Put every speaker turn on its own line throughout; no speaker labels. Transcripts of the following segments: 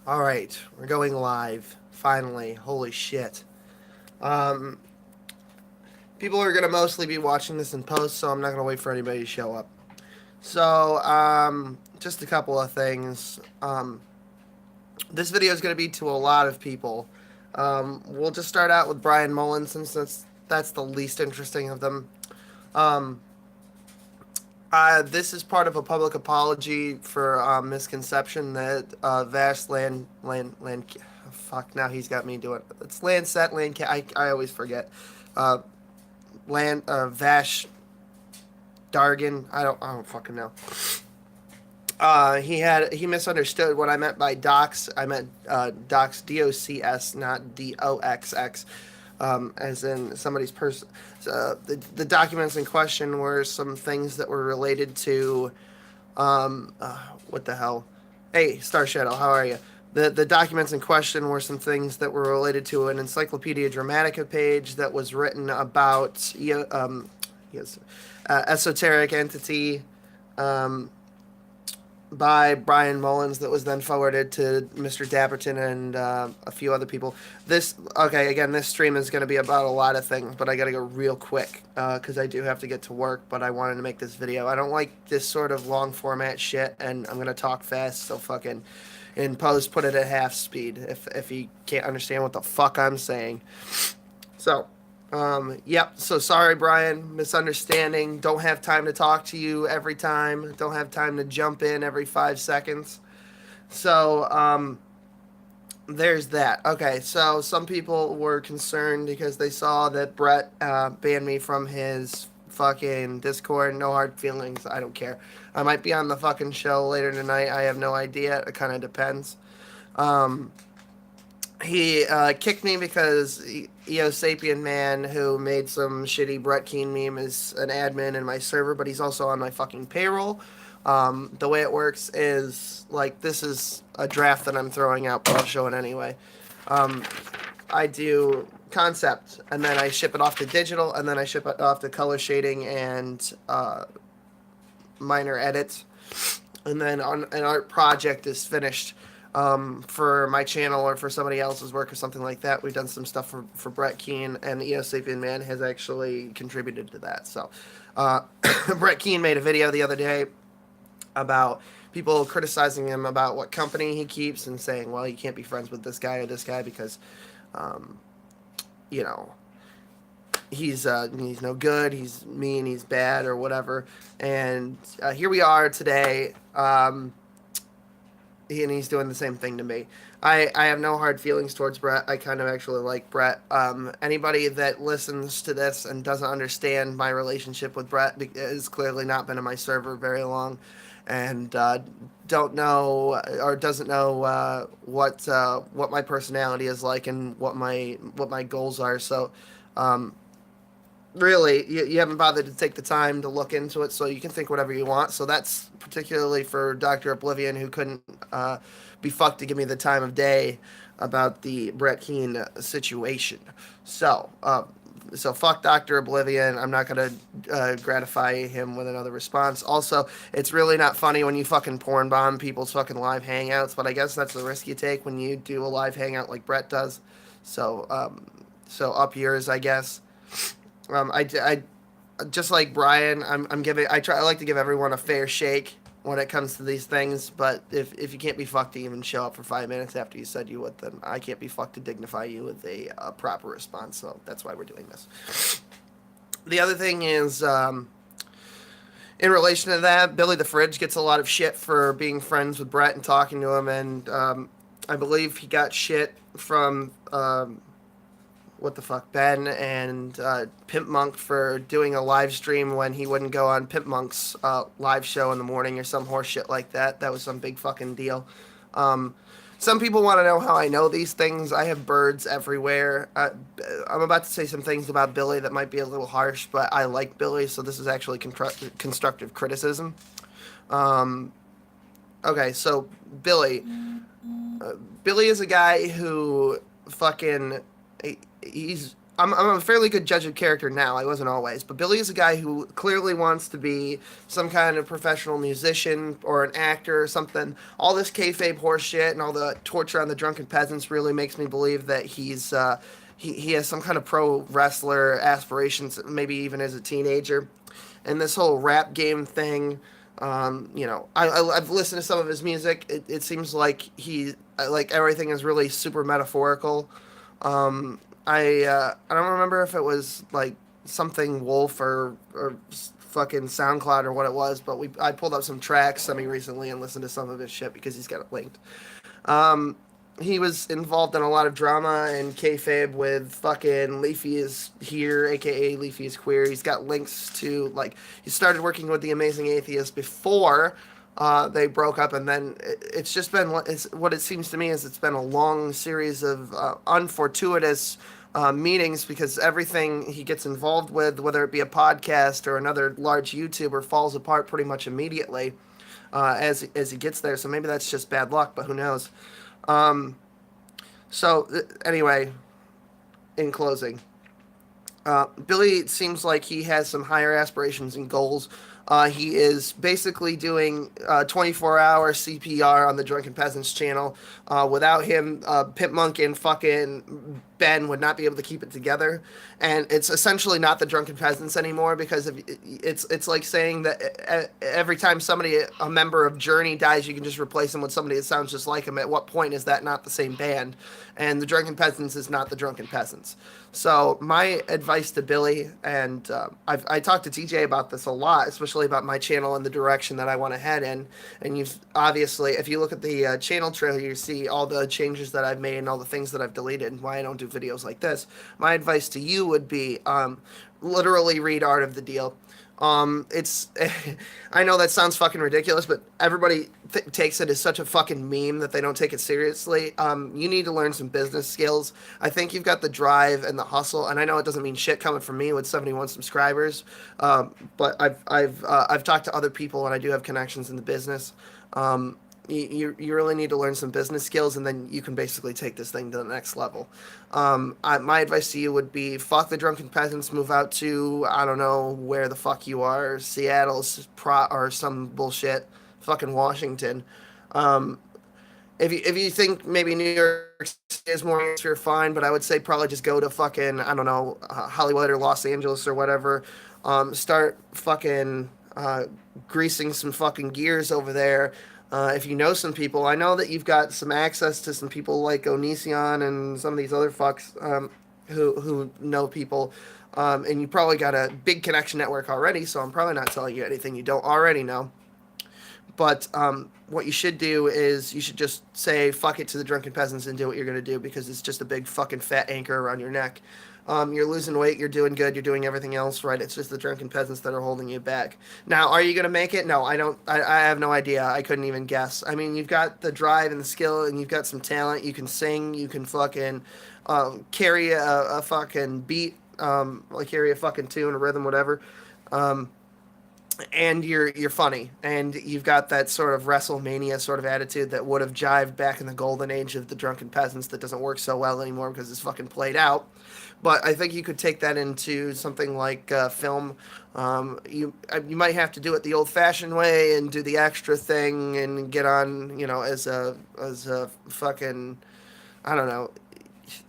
All right, we're going live. Finally, holy shit. Um, People are gonna mostly be watching this in post, so I'm not gonna wait for anybody to show up. So, just a couple of things. This video is gonna be to a lot of people. We'll just start out with Brian Mullen since that's the least interesting of them. Um, this is part of a public apology for misconception that vast land. Fuck, now he's got me doing it. It's Lancet land. I always forget. Uh, Vash Dargan. I don't fucking know. He misunderstood what I meant by docs. I meant docs, DOCS, not DOXX, as in somebody's person. The documents in question were some things that were related to what the hell? Hey, Star Shadow, how are you? The documents in question were some things that were related to an Encyclopedia Dramatica page that was written about yes, esoteric entity um, by Brian Mullins that was then forwarded to Mr. Dapperton and a few other people. This stream is going to be about a lot of things, but I got to go real quick because I do have to get to work, but I wanted to make this video. I don't like this sort of long format shit, and I'm going to talk fast, so fucking in post put it at half speed if you can't understand what the fuck I'm saying. So, yep. So sorry, Brian. Misunderstanding. Don't have time to talk to you every time. Don't have time to jump in every 5 seconds. So, there's that. Okay, so some people were concerned because they saw that Brett banned me from his fucking Discord. No hard feelings. I don't care. I might be on the fucking show later tonight. I have no idea. It kind of depends. Um, he kicked me because Eo Sapien Man, who made some shitty Brett Keen meme, is an admin in my server, but he's also on my fucking payroll. The way it works is like this is a draft that I'm throwing out, but I'll show it anyway. Um, I do concept, and then I ship it off to digital, and then I ship it off to color shading and minor edits, and then on an art project is finished for my channel or for somebody else's work or something like that. We've done some stuff for Brett Keen, and Eo Sapien Man has actually contributed to that. So, Brett Keen made a video the other day about people criticizing him about what company he keeps and saying, well, you can't be friends with this guy or this guy because, um, you know, he's no good, he's mean, he's bad, or whatever. And here we are today, and he's doing the same thing to me. I have no hard feelings towards Brett. I kind of actually like Brett. Anybody that listens to this and doesn't understand my relationship with Brett has clearly not been in my server very long, and don't know or doesn't know what my personality is like and what my goals are. So um, really you haven't bothered to take the time to look into it, so you can think whatever you want. So that's particularly for Dr. Oblivion, who couldn't be fucked to give me the time of day about the Brett Keen situation. So fuck Dr. Oblivion. I'm not gonna gratify him with another response. Also, it's really not funny when you fucking porn bomb people's fucking live hangouts, but I guess that's the risk you take when you do a live hangout like Brett does. So up yours, I guess. I just like Brian. I'm giving. I like to give everyone a fair shake when it comes to these things. But if you can't be fucked to even show up for 5 minutes after you said you would, then I can't be fucked to dignify you with a proper response. So that's why we're doing this. The other thing is, in relation to that, Billy the Fridge gets a lot of shit for being friends with Brett and talking to him, and I believe he got shit from what the fuck, Ben and Pimp Monk for doing a live stream when he wouldn't go on Pimp Monk's live show in the morning or some horse shit like that. That was some big fucking deal. Um, some people want to know how I know these things. I have birds everywhere. I'm about to say some things about Billy that might be a little harsh, but I like Billy, so this is actually constructive criticism. Um, okay, so Billy. Billy is a guy who fucking he's I'm a fairly good judge of character now. I wasn't always, but Billy is a guy who clearly wants to be some kind of professional musician or an actor or something. All this kayfabe horse shit and all the torture on the drunken peasants really makes me believe that he has some kind of pro wrestler aspirations, maybe even as a teenager. And this whole rap game thing, I've listened to some of his music. It seems like like everything is really super metaphorical. I don't remember if it was like something Wolf or fucking SoundCloud or what it was, but I pulled up some tracks semi recently and listened to some of his shit because he's got it linked. Um, he was involved in a lot of drama and kayfabe with fucking Leafy is here, aka Leafy is queer. He's got links to like he started working with the Amazing Atheist before they broke up, and then it's just been what it seems to me is it's been a long series of unfortuitous meetings because everything he gets involved with, whether it be a podcast or another large YouTuber, falls apart pretty much immediately as he gets there. So maybe that's just bad luck, but who knows? Um, anyway, in closing, Billy seems like he has some higher aspirations and goals. He is basically doing 24-hour CPR on the Drunken Peasants channel. Without him, Pimp Monk and fucking Ben would not be able to keep it together. And it's essentially not the Drunken Peasants anymore because it's like saying that every time a member of Journey dies, you can just replace him with somebody that sounds just like him. At what point is that not the same band? And the Drunken Peasants is not the Drunken Peasants. So my advice to Billy, and I talked to TJ about this a lot, especially about my channel and the direction that I want to head in. And you've obviously, if you look at the channel trailer, you see all the changes that I've made and all the things that I've deleted and why I don't do videos like this. My advice to you would be literally read Art of the Deal. It's I know that sounds fucking ridiculous, but everybody takes it as such a fucking meme that they don't take it seriously. You need to learn some business skills. I think you've got the drive and the hustle, and I know it doesn't mean shit coming from me with 71 subscribers, but I've talked to other people and I do have connections in the business. You really need to learn some business skills, and then you can basically take this thing to the next level. My advice to you would be fuck the Drunken Peasants, move out to, I don't know where the fuck you are, Seattle or some bullshit, fucking Washington. Um, if you think maybe New York City is more, you're fine, but I would say probably just go to fucking, I don't know, Hollywood or Los Angeles or whatever. Start fucking greasing some fucking gears over there. If you know some people, I know that you've got some access to some people like Onision and some of these other fucks who know people, and you probably got a big connection network already. So I'm probably not telling you anything you don't already know. But what you should do is you should just say fuck it to the Drunken Peasants and do what you're going to do because it's just a big fucking fat anchor around your neck. You're losing weight, you're doing good, you're doing everything else right. It's just the Drunken Peasants that are holding you back. Now, are you going to make it? No, I don't. I have no idea. I couldn't even guess. I mean, you've got the drive and the skill, and you've got some talent. You can sing, you can fucking carry a fucking beat, like carry a fucking tune, a rhythm, whatever. Um, and you're funny, and you've got that sort of WrestleMania sort of attitude that would have jived back in the golden age of the Drunken Peasants that doesn't work so well anymore because it's fucking played out. But I think you could take that into something like film. You might have to do it the old-fashioned way and do the extra thing and get on, as a fucking, I don't know.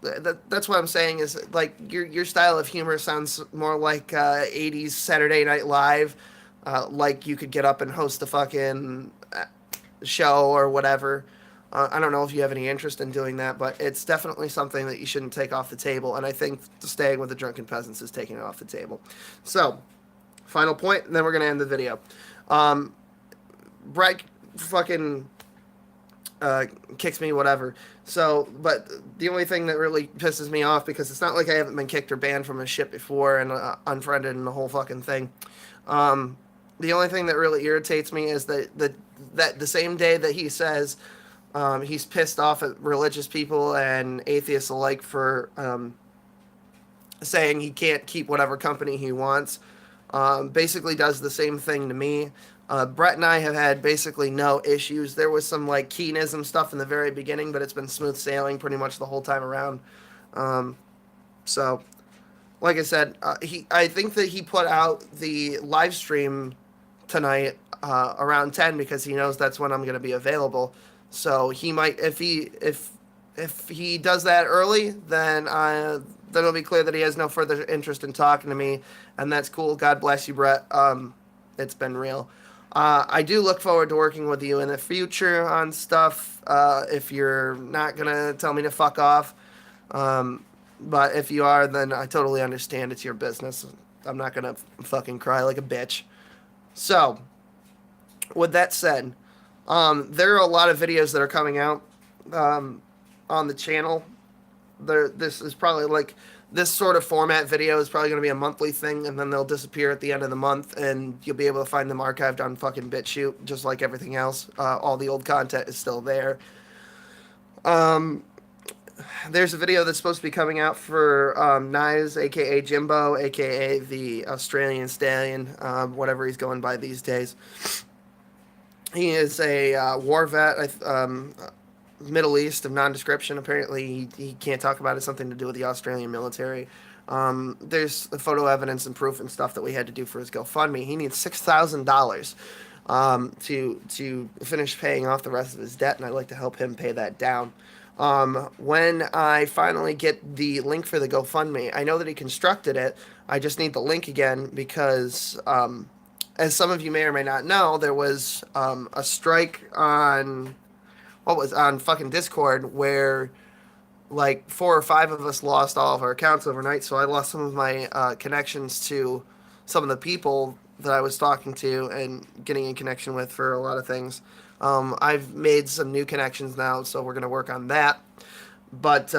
That's what I'm saying is like your style of humor sounds more like 80s Saturday Night Live, like you could get up and host a fucking show or whatever. I don't know if you have any interest in doing that, but it's definitely something that you shouldn't take off the table. And I think staying with the Drunken Peasants is taking it off the table. So, final point, and then we're going to end the video. Brett fucking kicks me, whatever. So, but the only thing that really pisses me off, because it's not like I haven't been kicked or banned from his shit before and unfriended and the whole fucking thing. The only thing that really irritates me is that the same day that he says he's pissed off at religious people and atheists alike for saying he can't keep whatever company he wants, basically does the same thing to me. Brett and I have had basically no issues. There was some like Keenism stuff in the very beginning, but it's been smooth sailing pretty much the whole time around. So like I said, I think that he put out the live stream tonight around 10 because he knows that's when I'm going to be available. So he might, if he does that early, then it'll be clear that he has no further interest in talking to me, and that's cool. God bless you, Brett. It's been real. I do look forward to working with you in the future on stuff. If you're not gonna tell me to fuck off, um, but if you are, then I totally understand. It's your business. I'm not gonna fucking cry like a bitch. So, with that said, there are a lot of videos that are coming out um, on the channel. This is probably like this sort of format video is probably going to be a monthly thing, and then they'll disappear at the end of the month, and you'll be able to find them archived on fucking BitChute, just like everything else. All the old content is still there. Um, there's a video that's supposed to be coming out for Knives, aka Jimbo, aka the Australian Stallion, whatever he's going by these days. He is a war vet, Middle East of nondescription. Apparently, he can't talk about it. Something to do with the Australian military. There's photo evidence and proof and stuff that we had to do for his GoFundMe. He needs $6,000 to finish paying off the rest of his debt, and I'd like to help him pay that down. When I finally get the link for the GoFundMe, I know that he constructed it. I just need the link again because, as some of you may or may not know, there was a strike on on fucking Discord where like 4 or 5 of us lost all of our accounts overnight. So I lost some of my connections to some of the people that I was talking to and getting in connection with for a lot of things. I've made some new connections now, so we're going to work on that. But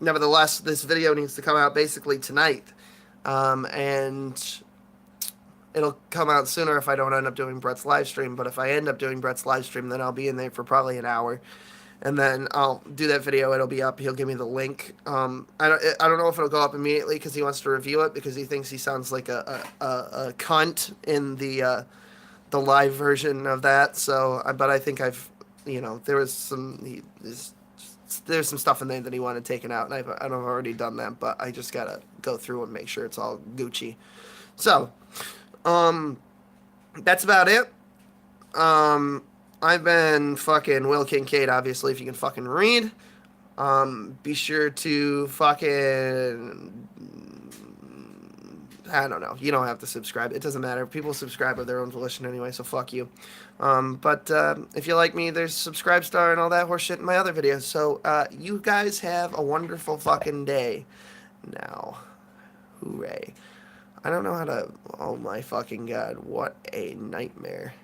nevertheless, this video needs to come out basically tonight. And it'll come out sooner if I don't end up doing Brett's live stream. But if I end up doing Brett's live stream, then I'll be in there for probably an hour, and then I'll do that video. It'll be up. He'll give me the link. I don't know if it'll go up immediately because he wants to review it because he thinks he sounds like a cunt in the live version of that. So, but I think there was there's some stuff in there that he wanted taken out, and I've already done that. But I just gotta go through and make sure it's all Gucci. So. That's about it. I've been fucking Will Kincaid, obviously, if you can fucking read. Be sure to fucking, I don't know. You don't have to subscribe. It doesn't matter. People subscribe of their own volition anyway, so fuck you. But if you like me, there's Subscribe Star and all that horseshit in my other videos. So, you guys have a wonderful fucking day now. Hooray. I don't know how to. Oh my fucking god! What a nightmare.